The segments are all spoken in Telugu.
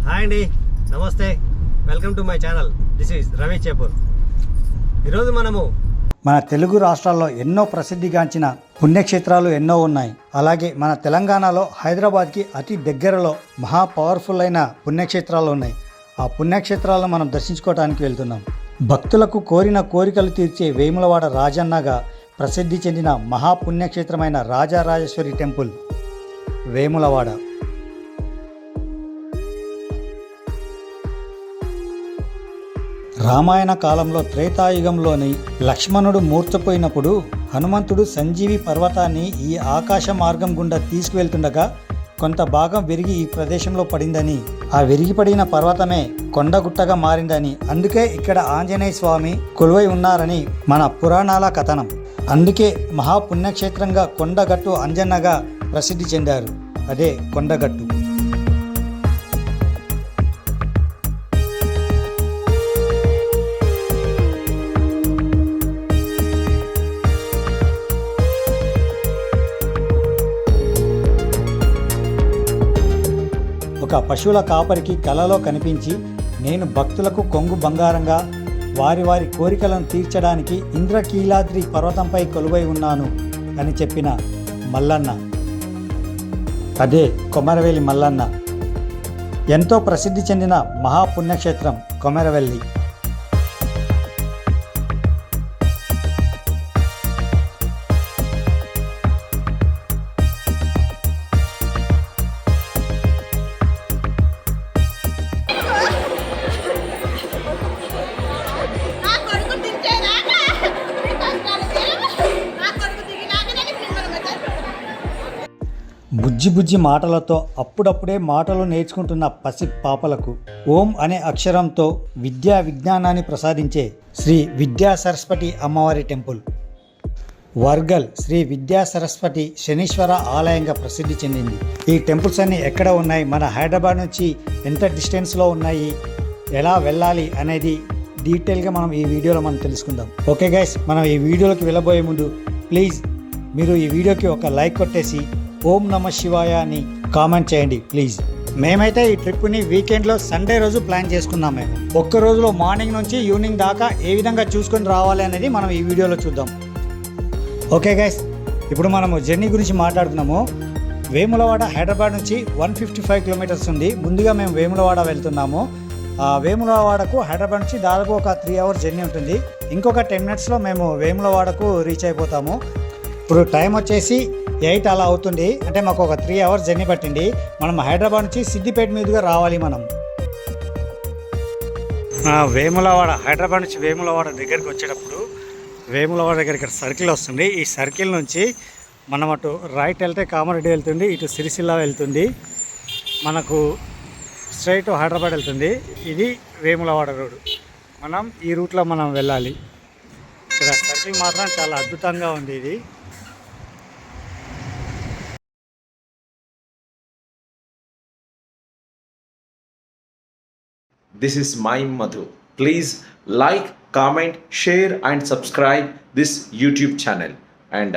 హాయ్ అండి, నమస్తే, welcome to my channel. This is Ravi Chepur. ఈరోజు మనము మన తెలుగు రాష్ట్రాల్లో ఎన్నో ప్రసిద్ధిగాంచిన పుణ్యక్షేత్రాలు ఎన్నో ఉన్నాయి. అలాగే మన తెలంగాణలో హైదరాబాద్కి అతి దగ్గరలో మహా పవర్ఫుల్ అయిన పుణ్యక్షేత్రాలు ఉన్నాయి. ఆ పుణ్యక్షేత్రాలను మనం దర్శించుకోవడానికి వెళ్తున్నాం. భక్తులకు కోరిన కోరికలు తీర్చే వేములవాడ రాజన్నగా ప్రసిద్ధి చెందిన మహాపుణ్యక్షేత్రమైన రాజరాజేశ్వరి టెంపుల్ వేములవాడ. రామాయణ కాలంలో త్రేతాయుగంలోని లక్ష్మణుడు మూర్ఛపోయినప్పుడు హనుమంతుడు సంజీవి పర్వతాన్ని ఈ ఆకాశ మార్గం గుండా తీసుకువెళ్తుండగా కొంత భాగం విరిగి ఈ ప్రదేశంలో పడిందని, ఆ విరిగిపడిన పర్వతమే కొండగుట్టగా మారిందని, అందుకే ఇక్కడ ఆంజనేయ స్వామి కొలువై ఉన్నారని మన పురాణాల కథనం. అందుకే మహాపుణ్యక్షేత్రంగా కొండగట్టు అంజన్నగా ప్రసిద్ధి చెందారు. అదే కొండగట్టు. ఒక పశువుల కాపరికి కలలో కనిపించి, నేను భక్తులకు కొంగు బంగారంగా వారి వారి కోరికలను తీర్చడానికి ఇంద్రకీలాద్రి పర్వతంపై కొలువై ఉన్నాను అని చెప్పిన మల్లన్న, అదే కొమరవెల్లి మల్లన్న. ఎంతో ప్రసిద్ధి చెందిన మహాపుణ్యక్షేత్రం కొమరవెల్లి. బుజ్జి బుజ్జి మాటలతో అప్పుడప్పుడే మాటలు నేర్చుకుంటున్న పసి పాపలకు ఓం అనే అక్షరంతో విద్యా విజ్ఞానాన్ని ప్రసాదించే శ్రీ విద్యా సరస్వతి అమ్మవారి టెంపుల్. వర్గల్ శ్రీ విద్యా సరస్వతి శనీశ్వర ఆలయంగా ప్రసిద్ధి చెందింది. ఈ టెంపుల్స్ అన్ని ఎక్కడ ఉన్నాయి, మన హైదరాబాద్ నుంచి ఎంత డిస్టెన్స్లో ఉన్నాయి, ఎలా వెళ్ళాలి అనేది డీటెయిల్గా మనం ఈ వీడియోలో మనం తెలుసుకుందాం. ఓకే గైస్, మనం ఈ వీడియోలోకి వెళ్ళబోయే ముందు ప్లీజ్ మీరు ఈ వీడియోకి ఒక లైక్ కొట్టేసి ఓం నమ శివాయ అని కామెంట్ చేయండి ప్లీజ్. మేమైతే ఈ ట్రిప్ని వీకెండ్లో సండే రోజు ప్లాన్ చేసుకున్నాం. మేము ఒక్క రోజులో మార్నింగ్ నుంచి ఈవినింగ్ దాకా ఏ విధంగా చూసుకొని రావాలి అనేది మనం ఈ వీడియోలో చూద్దాం. ఓకే గైస్, ఇప్పుడు మనము జర్నీ గురించి మాట్లాడుతున్నాము. వేములవాడ హైదరాబాద్ నుంచి 155 కిలోమీటర్స్ ఉంది. ముందుగా మేము వేములవాడ వెళ్తున్నాము. వేములవాడకు హైదరాబాద్ నుంచి దాదాపు ఒక 3 అవర్స్ జర్నీ ఉంటుంది. ఇంకొక 10 మినిట్స్లో మేము వేములవాడకు రీచ్ అయిపోతాము. ఇప్పుడు టైం వచ్చేసి 8 అలా అవుతుంది. అంటే మాకు ఒక 3 అవర్స్ జర్నీ పట్టింది. మనం హైదరాబాద్ నుంచి సిద్దిపేట మీదుగా రావాలి. మనం వేములవాడ హైదరాబాద్ నుంచి వేములవాడ దగ్గరికి వచ్చేటప్పుడు వేములవాడ దగ్గర ఇక్కడ సర్కిల్ వస్తుంది. ఈ సర్కిల్ నుంచి మనం అటు రైట్ వెళ్తే కామారెడ్డి వెళ్తుంది, ఇటు సిరిసిల్ల వెళ్తుంది, మనకు స్ట్రైట్ హైదరాబాద్ వెళ్తుంది. ఇది వేములవాడ రోడ్. మనం ఈ రూట్లో మనం వెళ్ళాలి. ఇక్కడ సర్కిల్ మాత్రం చాలా అద్భుతంగా ఉంది. ఇది This is my Madhu. Please like, comment, share and subscribe this YouTube channel and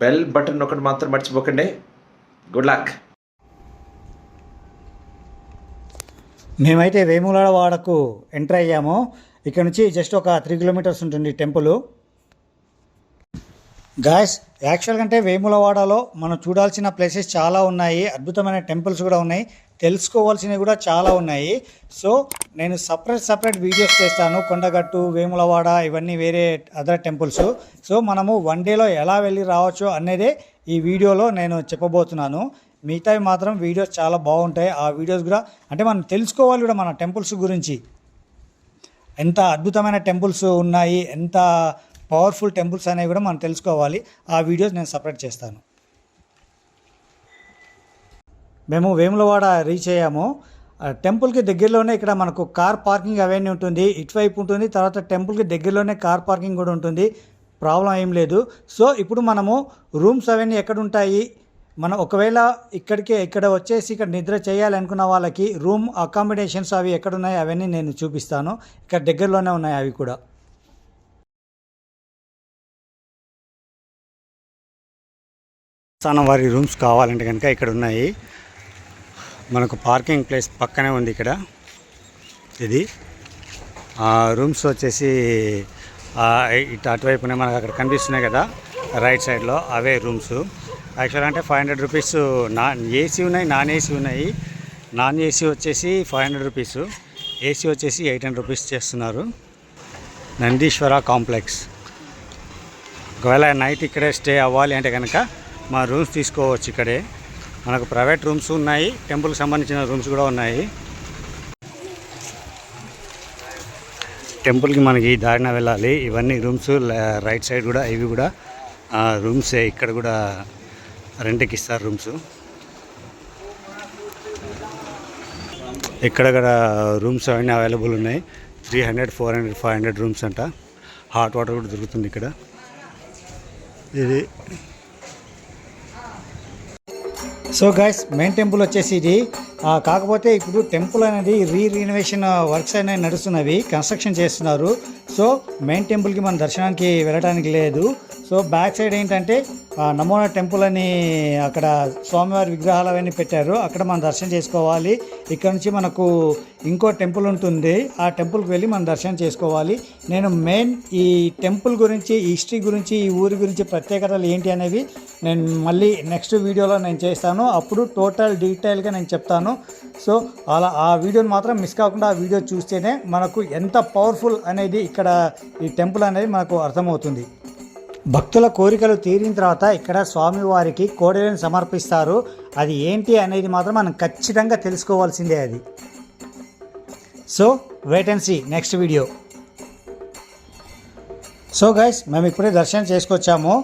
bell button nokati matram marchipokande. Good luck. మేమైతే వేములవాడకు ఎంటర్ అయ్యాము. ఇక్కడ నుంచి జస్ట్ ఒక 3 కిలోమీటర్స్ ఉంటుంది టెంపుల్. గాయస్, యాక్చువల్గా అంటే వేములవాడలో మనం చూడాల్సిన ప్లేసెస్ చాలా ఉన్నాయి, అద్భుతమైన టెంపుల్స్ కూడా ఉన్నాయి, తెలుసుకోవాల్సినవి కూడా చాలా ఉన్నాయి. సో నేను సపరేట్ వీడియోస్ చేస్తాను. కొండగట్టు, వేములవాడ, ఇవన్నీ వేరే అదర్ టెంపుల్స్. సో మనము 1 డేలో ఎలా వెళ్ళి రావచ్చు అనేదే ఈ వీడియోలో నేను చెప్పబోతున్నాను. మిగతావి మాత్రం వీడియోస్ చాలా బాగుంటాయి. ఆ వీడియోస్ కూడా అంటే మనం తెలుసుకోవాలి కూడా మన టెంపుల్స్ గురించి, ఎంత అద్భుతమైన టెంపుల్స్ ఉన్నాయి, ఎంత పవర్ఫుల్ టెంపుల్స్ అనేవి కూడా మనం తెలుసుకోవాలి. ఆ వీడియోస్ నేను సపరేట్ చేస్తాను. మేము వేములవాడ రీచ్ అయ్యాము. టెంపుల్కి దగ్గరలోనే ఇక్కడ మనకు కార్ పార్కింగ్ అవన్నీ ఉంటుంది, ఇటువైపు ఉంటుంది. తర్వాత టెంపుల్కి దగ్గరలోనే కార్ పార్కింగ్ కూడా ఉంటుంది, ప్రాబ్లం ఏం లేదు. సో ఇప్పుడు మనము రూమ్స్ అవన్నీ ఎక్కడ ఉంటాయి, మనం ఒకవేళ ఇక్కడ వచ్చేసి ఇక్కడ నిద్ర చేయాలనుకున్న వాళ్ళకి రూమ్ అకామిడేషన్స్ అవి ఎక్కడున్నాయి అవన్నీ నేను చూపిస్తాను. ఇక్కడ దగ్గరలోనే ఉన్నాయి అవి కూడా. వారి రూమ్స్ కావాలంటే కనుక ఇక్కడ ఉన్నాయి. మనకు పార్కింగ్ ప్లేస్ పక్కనే ఉంది ఇక్కడ. ఇది రూమ్స్ వచ్చేసి ఇటు అటువైపునే మనకు అక్కడ కనిపిస్తున్నాయి కదా రైట్ సైడ్లో, అవే రూమ్స్. యాక్చువల్ అంటే 500 రూపీస్ ఏసీ ఉన్నాయి, నాన్ ఏసీ ఉన్నాయి. నాన్ ఏసీ వచ్చేసి 500 రూపీస్, ఏసీ వచ్చేసి 800 రూపీస్ చేస్తున్నారు. నందీశ్వర కాంప్లెక్స్. ఒకవేళ నైట్ ఇక్కడే స్టే అవ్వాలి అంటే కనుక మా రూమ్స్ తీసుకోవచ్చు. ఇక్కడే మనకు ప్రైవేట్ రూమ్స్ ఉన్నాయి, టెంపుల్కి సంబంధించిన రూమ్స్ కూడా ఉన్నాయి. టెంపుల్కి మనకి దారిన వెళ్ళాలి. ఇవన్నీ రూమ్స్ రైట్ సైడ్ కూడా, ఇవి కూడా రూమ్సే. ఇక్కడ కూడా రెంట్కి ఇస్తారు రూమ్స్. ఇక్కడ కూడా రూమ్స్ అవన్నీ అవైలబుల్ ఉన్నాయి. 300, 400, 500 రూమ్స్ అంట. హాట్ వాటర్ కూడా దొరుకుతుంది ఇక్కడ. ఇది సో గైస్, మెయిన్ టెంపుల్ వచ్చేసి ఇది. కాకపోతే ఇప్పుడు టెంపుల్ అనేది రీఇనోవేషన్ వర్క్స్ అనేవి నడుస్తున్నవి, కన్స్ట్రక్షన్ చేస్తున్నారు. సో మెయిన్ టెంపుల్కి మన దర్శనానికి వెళ్ళడానికి లేదు. సో బ్యాక్ సైడ్ ఏంటంటే నమూనా టెంపుల్ అని అక్కడ స్వామివారి విగ్రహాలు అవన్నీ పెట్టారు, అక్కడ మనం దర్శనం చేసుకోవాలి. ఇక్కడ నుంచి మనకు ఇంకో టెంపుల్ ఉంటుంది, ఆ టెంపుల్కి వెళ్ళి మనం దర్శనం చేసుకోవాలి. నేను మెయిన్ ఈ టెంపుల్ గురించి, ఈ హిస్టరీ గురించి, ఈ ఊరి గురించి ప్రత్యేకతలు ఏంటి అనేవి నేను మళ్ళీ నెక్స్ట్ వీడియోలో నేను చేస్తాను. అప్పుడు టోటల్ డీటెయిల్గా నేను చెప్తాను. సో అలా ఆ వీడియోని మాత్రం మిస్ కాకుండా ఆ వీడియో చూస్తేనే మనకు ఎంత పవర్ఫుల్ అనేది ఇక్కడ ఈ టెంపుల్ అనేది మనకు అర్థమవుతుంది. భక్తుల కోరికలు తీరిన తర్వాత ఇక్కడ స్వామివారికి కోడెలను సమర్పిస్తారు. అది ఏంటి అనేది మాత్రం మనం ఖచ్చితంగా తెలుసుకోవాల్సిందే అది. So wait and see next video. So guys, మేము ఇప్పుడే దర్శనం చేసుకొచ్చాము.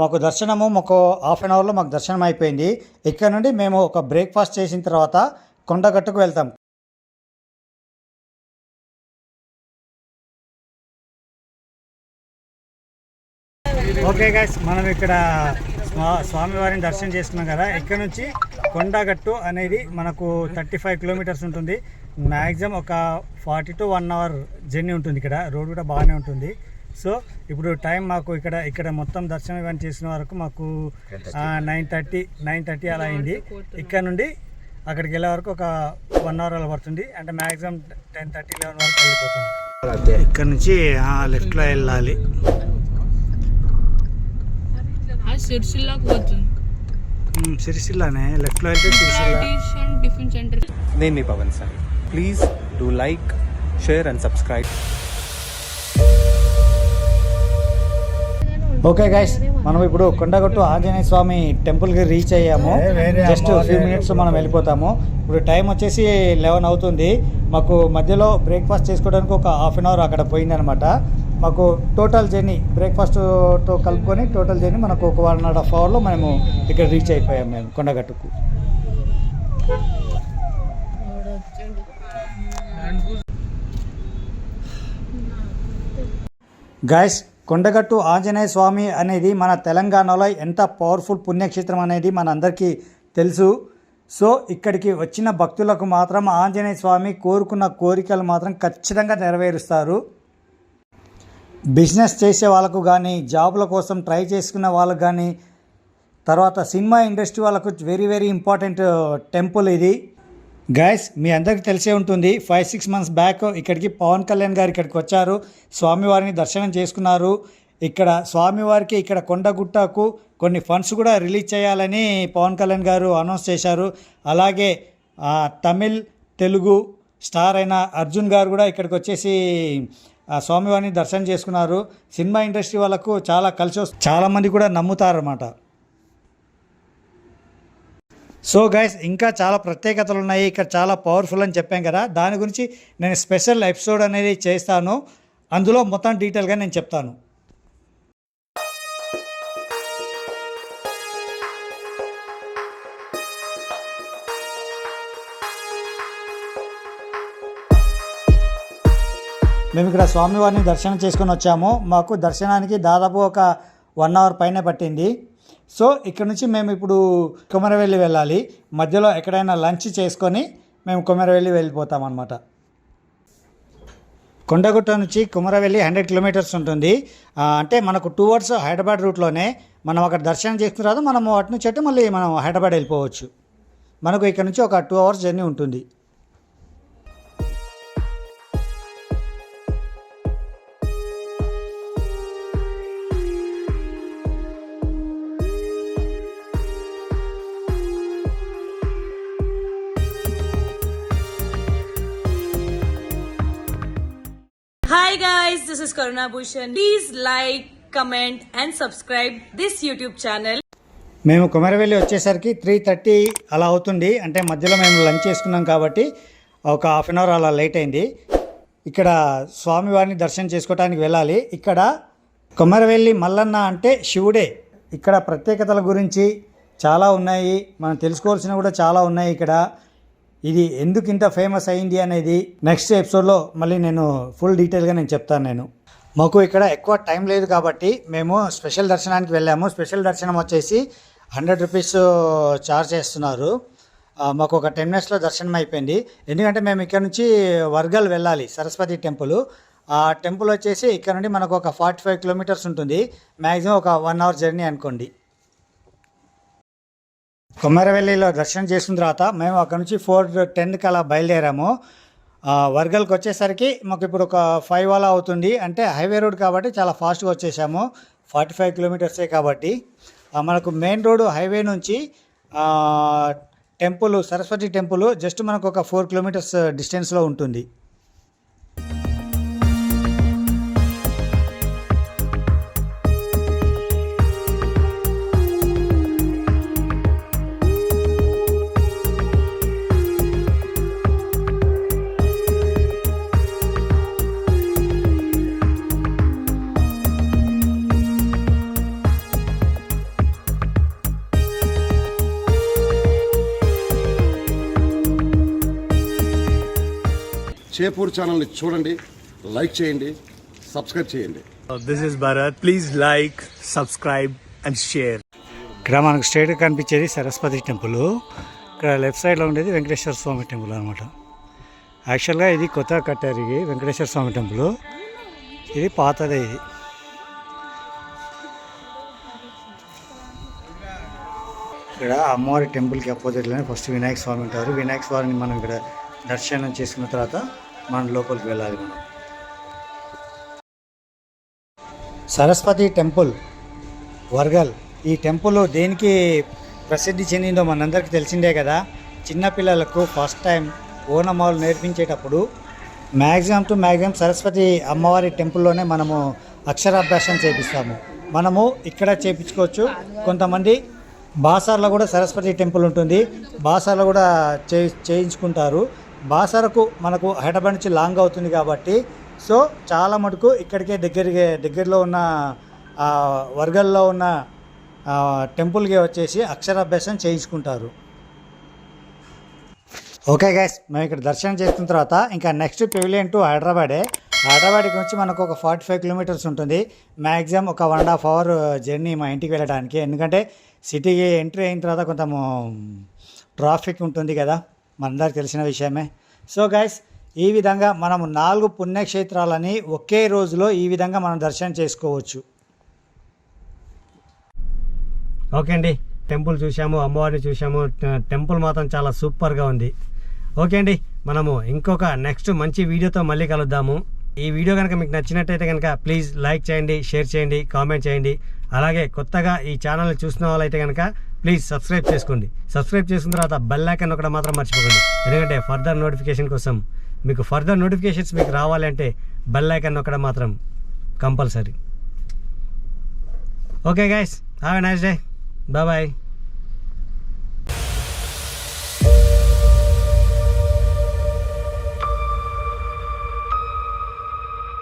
మాకు దర్శనము మాకు హాఫ్ అన్ అవర్లో మాకు దర్శనం అయిపోయింది. ఇక్కడ నుండి మేము ఒక బ్రేక్ఫాస్ట్ చేసిన తర్వాత కొండగట్టుకు వెళ్తాం. ఓకే గైస్, మనం ఇక్కడ స్వామివారిని దర్శనం చేసుకున్నాం కదా. ఇక్కడ నుంచి కొండగట్టు అనేది మనకు 35 కిలోమీటర్స్ ఉంటుంది. మ్యాక్సిమం ఒక 40 to 1 hour జర్నీ ఉంటుంది. ఇక్కడ రోడ్ కూడా బాగానే ఉంటుంది. సో ఇప్పుడు టైం మాకు ఇక్కడ మొత్తం దర్శనం ఇవన్నీ చేసిన వరకు మాకు 9:30 అలా అయింది. ఇక్కడ నుండి అక్కడికి వెళ్ళే వరకు ఒక 1 hour అలా పడుతుంది. అంటే మ్యాక్సిమం 10:30, 11 వరకు వెళ్ళిపోతాం. ఇక్కడ నుంచి లెఫ్ట్లో వెళ్ళాలి. సిరిసిల్లానే లెఫ్ట్లో వెళ్తే సిరిసిల్ల. నేను మీ Pavan sir. Please do like, share and subscribe. Okay guys, మనం ఇప్పుడు కొండగట్టు ఆంజనేయ స్వామి టెంపుల్కి రీచ్ అయ్యాము. జస్ట్ ఫ్యూ మినిట్స్ మనం వెళ్ళిపోతాము. ఇప్పుడు టైం వచ్చేసి 11 అవుతుంది. మాకు మధ్యలో బ్రేక్ఫాస్ట్ చేసుకోవడానికి ఒక హాఫ్ అన్ అవర్ అక్కడ పోయిందనమాట. మాకు టోటల్ జర్నీ బ్రేక్ఫాస్ట్తో కలుపుకొని టోటల్ జర్నీ మనకు ఒక 1.5 అవర్లో మేము ఇక్కడ రీచ్ అయిపోయాము మేము కొండగట్టుకు. గైస్, కొండగట్టు ఆంజనేయ స్వామి అనేది మన తెలంగాణలో ఎంత పవర్ఫుల్ పుణ్యక్షేత్రం అనేది మన అందరికీ తెలుసు. సో ఇక్కడికి వచ్చిన భక్తులకు మాత్రం ఆంజనేయ స్వామి కోరుకున్న కోరికలు మాత్రం ఖచ్చితంగా నెరవేరుస్తారు. బిజినెస్ చేసే వాళ్ళకు కానీ, జాబ్ల కోసం ట్రై చేసుకున్న వాళ్ళకు కానీ, తర్వాత సినిమా ఇండస్ట్రీ వాళ్ళకు వెరీ వెరీ ఇంపార్టెంట్ టెంపుల్ ఇది. గైస్, మీ అందరికీ తెలిసే ఉంటుంది, 5-6 months బ్యాక్ ఇక్కడికి పవన్ కళ్యాణ్ గారు ఇక్కడికి వచ్చారు, స్వామివారిని దర్శనం చేసుకున్నారు. ఇక్కడ స్వామివారికి ఇక్కడ కొండగుట్టకు కొన్ని ఫండ్స్ కూడా రిలీజ్ చేయాలని పవన్ కళ్యాణ్ గారు అనౌన్స్ చేశారు. అలాగే తమిళ్, తెలుగు స్టార్ అయిన అర్జున్ గారు కూడా ఇక్కడికి వచ్చేసి స్వామివారిని దర్శనం చేసుకున్నారు. సినిమా ఇండస్ట్రీ వాళ్ళకు చాలా చాలామంది కూడా నమ్ముతారన్నమాట. సో గైస్, ఇంకా చాలా ప్రత్యేకతలు ఉన్నాయి ఇక్కడ, చాలా పవర్ఫుల్ అని చెప్పాం కదా. దాని గురించి నేను స్పెషల్ ఎపిసోడ్ అనేది చేస్తాను, అందులో మొత్తం డీటెయిల్గా నేను చెప్తాను. మేము ఇక్కడ స్వామివారిని దర్శనం చేసుకొని వచ్చాము. మాకు దర్శనానికి దాదాపు ఒక 1 hour పైనే పట్టింది. సో ఇక్కడ నుంచి మేము ఇప్పుడు కొమరవెల్లి వెళ్ళాలి. మధ్యలో ఎక్కడైనా లంచ్ చేసుకొని మేము కొమరవెల్లి వెళ్ళిపోతాం అన్నమాట. కొండగుట్ట నుంచి కొమరవెల్లి 100 kilometers ఉంటుంది. అంటే మనకు 2 hours హైదరాబాద్ రూట్లోనే. మనం అక్కడ దర్శనం చేసుకున్న తర్వాత మనం అటు నుంచి మళ్ళీ మనం హైదరాబాద్ వెళ్ళిపోవచ్చు. మనకు ఇక్కడ నుంచి ఒక 2 అవర్స్ జర్నీ ఉంటుంది. Hi guys, this is Karuna Bhushan. Please like, comment and subscribe this YouTube channel. మేము కొమరవెల్లి వచ్చేసరికి 3:30 అలా అవుతుంది. అంటే మధ్యలో మేము లంచ్ చేసుకున్నాం కాబట్టి ఒక హాఫ్ అన్ అవర్ అలా లేట్ అయింది. ఇక్కడ స్వామివారిని దర్శనం చేసుకోవడానికి వెళ్ళాలి. ఇక్కడ కొమరవెల్లి మల్లన్న అంటే శివుడే. ఇక్కడ ప్రత్యేకతల గురించి చాలా ఉన్నాయి, మనం తెలుసుకోవాల్సినవి కూడా చాలా ఉన్నాయి. ఇక్కడ ఇది ఎందుకు ఇంత ఫేమస్ అయింది అనేది నెక్స్ట్ ఎపిసోడ్లో మళ్ళీ నేను ఫుల్ డీటెయిల్గా నేను చెప్తాను. మాకు ఇక్కడ ఎక్కువ టైం లేదు కాబట్టి మేము స్పెషల్ దర్శనానికి వెళ్ళాము. స్పెషల్ దర్శనం వచ్చేసి 100 రూపీస్ ఛార్జ్ చేస్తున్నారు. మాకు ఒక 10 మినిట్స్లో దర్శనం అయిపోయింది. ఎందుకంటే మేము ఇక్కడ నుంచి వర్గల్ వెళ్ళాలి, సరస్వతి టెంపుల్. ఆ టెంపుల్ వచ్చేసి ఇక్కడ నుండి మనకు ఒక 45 కిలోమీటర్స్ ఉంటుంది. మ్యాక్సిమం ఒక 1 అవర్ జర్నీ అనుకోండి. కొమరవెల్లిలో దర్శనం చేసిన తర్వాత మేము అక్కడ నుంచి 4:10కి అలా బయలుదేరాము. వర్గల్కి వచ్చేసరికి మాకు ఇప్పుడు ఒక 5 అలా అవుతుంది. అంటే హైవే రోడ్ కాబట్టి చాలా ఫాస్ట్గా వచ్చేసాము. 45 కిలోమీటర్సే కాబట్టి మనకు మెయిన్ రోడ్ హైవే నుంచి టెంపుల్, సరస్వతి టెంపుల్ జస్ట్ మనకు ఒక 4 కిలోమీటర్స్ డిస్టెన్స్లో ఉంటుంది. చేపూర్ ఛానల్ని చూడండి, లైక్ చేయండి, సబ్స్క్రైబ్ చేయండి. This is Bharat. Please like, subscribe and share. ఇక్కడ మనకు స్ట్రైట్గా కనిపించేది సరస్వతి టెంపుల్. ఇక్కడ లెఫ్ట్ సైడ్లో ఉండేది వెంకటేశ్వర స్వామి టెంపుల్ అనమాట. యాక్చువల్గా ఇది కొత్తగా కట్టారు. ఇది వెంకటేశ్వర స్వామి టెంపుల్, ఇది పాతదే. ఇది ఇక్కడ అమ్మవారి టెంపుల్కి అపోజిట్లోనే ఫస్ట్ వినాయక స్వామి ఉంటారు. వినాయక స్వామిని మనం ఇక్కడ దర్శనం చేసుకున్న తర్వాత మనం లోపలికి వెళ్ళాలి. మనం సరస్వతి టెంపుల్ వర్గల్. ఈ టెంపుల్ దేనికి ప్రసిద్ధి చెందిందో మనందరికీ తెలిసిందే కదా. చిన్నపిల్లలకు ఫస్ట్ టైం ఓనమాలు నేర్పించేటప్పుడు మ్యాక్సిమం సరస్వతి అమ్మవారి టెంపుల్లోనే మనము అక్షరాభ్యాసం చేపిస్తాము. మనము ఇక్కడ చేయించుకోవచ్చు. కొంతమంది బాసార్లో కూడా సరస్వతి టెంపుల్ ఉంటుంది, బాసార్లో కూడా చేయించుకుంటారు. బాసారకు మనకు హైదరాబాద్ నుంచి లాంగ్ అవుతుంది కాబట్టి సో చాలా మటుకు ఇక్కడికే దగ్గరలో ఉన్న వర్గల్లో ఉన్న టెంపుల్కి వచ్చేసి అక్షరాభ్యాసం చేయించుకుంటారు. ఓకే గైస్, మేము ఇక్కడ దర్శనం చేసుకున్న తర్వాత ఇంకా నెక్స్ట్ పెవిలియన్ టు హైదరాబాద్కి వచ్చి మనకు ఒక 45 కిలోమీటర్స్ ఉంటుంది. మ్యాక్సిమం ఒక 1.5 అవర్ జర్నీ మా ఇంటికి వెళ్ళడానికి. ఎందుకంటే సిటీకి ఎంట్రీ అయిన తర్వాత కొంచెం ట్రాఫిక్ ఉంటుంది కదా, మనందరికి తెలిసిన విషయమే. సో గైస్, ఈ విధంగా మనము 4 పుణ్యక్షేత్రాలని ఒకే రోజులో ఈ విధంగా మనం దర్శనం చేసుకోవచ్చు. ఓకే అండి, టెంపుల్ చూసాము, అమ్మవారిని చూసాము. టెంపుల్ మాత్రం చాలా సూపర్గా ఉంది. ఓకే అండి, మనము ఇంకొక నెక్స్ట్ మంచి వీడియోతో మళ్ళీ కలుద్దాము. ఈ వీడియో కనుక మీకు నచ్చినట్టయితే కనుక ప్లీజ్ లైక్ చేయండి, షేర్ చేయండి, కామెంట్ చేయండి. అలాగే కొత్తగా ఈ ఛానల్ని చూసిన వాళ్ళైతే కనుక ప్లీజ్ సబ్స్క్రైబ్ చేసుకోండి. సబ్స్క్రైబ్ చేసిన తర్వాత బెల్ ఐకాన్ ఒకటి మాత్రం మర్చిపోకండి. ఎందుకంటే ఫర్దర్ నోటిఫికేషన్ కోసం మీకు ఫర్దర్ నోటిఫికేషన్స్ మీకు రావాలి అంటే బెల్ ఐకాన్ ఒకటి మాత్రం compulsory. Okay guys, have a nice day. Bye.